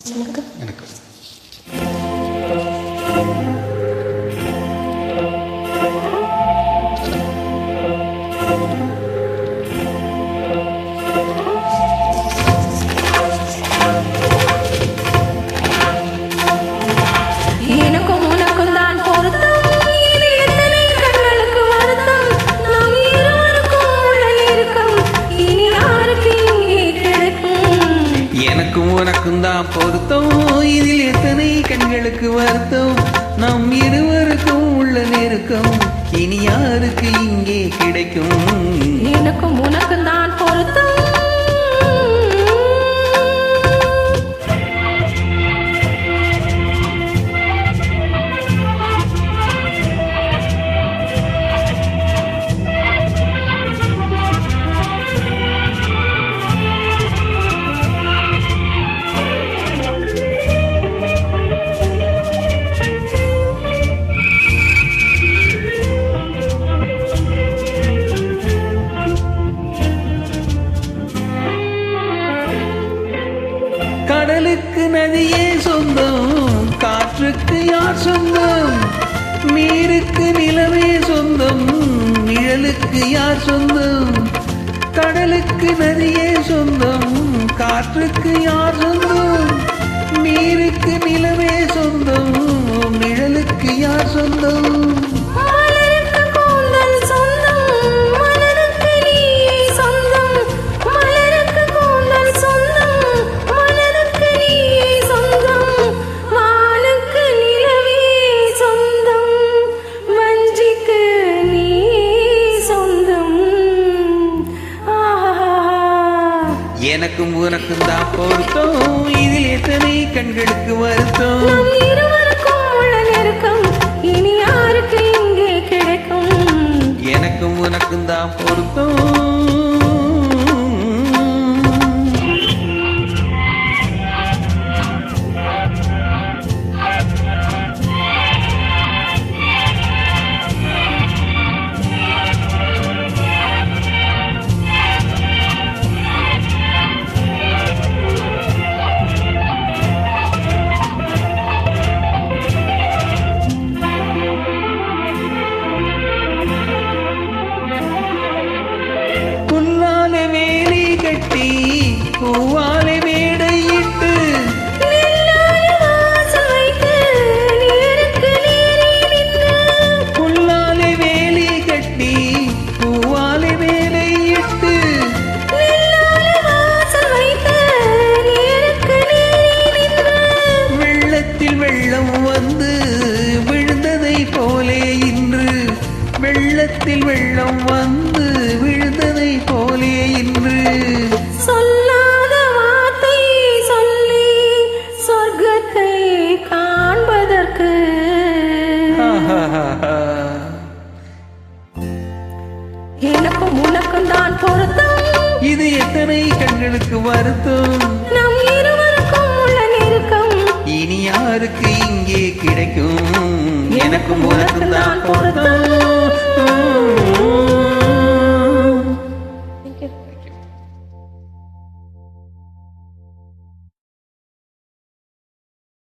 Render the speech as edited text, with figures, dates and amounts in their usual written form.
எனக்கு எனக்கும் உனக்கும் தான் பொருத்தம், இதில் எத்தனை கண்களுக்கு வருத்தம், நம் இருவருக்கும் உள்ள நெருக்கம் இனி யாருக்கு இங்கே கிடைக்கும். எனக்கும் உனக்கும் தான் பொருத்தம், கடலுக்கு நதியே சொந்தம், காற்றுக்கு யார் சொந்தம், நீருக்கு நிலவே சொந்தம், நிழலுக்கு யார் சொந்தம். கடலுக்கு நதியே சொந்தம், காற்றுக்கு யார் சொந்தம், நீருக்கு நிலவே சொந்தம், நிழலுக்கு யார் சொந்தம். எனக்கும் உனக்கும் தான் பொருத்தம், இதில் எத்தனை கண்களுக்கு வருத்தம், இனி யாருக்கு இங்கே கிடைக்கும். எனக்கும் உனக்கும் தான் பொருத்தம். பூவாலை மேடையிட்டு புல்லாலை வேலி கட்டி, பூவாலை மேடையிட்டு வெள்ளத்தில் வெள்ளம் வந்து விழுந்ததை போலே இன்று, வெள்ளத்தில் வெள்ளம் வந்து விழுந்ததை போலே இன்று. சொல்லாத வார்த்தை சொல்லி சொர்க்கத்தை காண்பதற்கு எனக்கும் உனக்கும் தான் பொருத்தம், இது எத்தனை கண்களுக்கு வருத்தம், நம் இருவருக்கும் உள்ள நெருக்கம் இனி யாருக்கு இங்கே கிடைக்கும். எனக்கும் உனக்கும் தான் பொருத்தம்.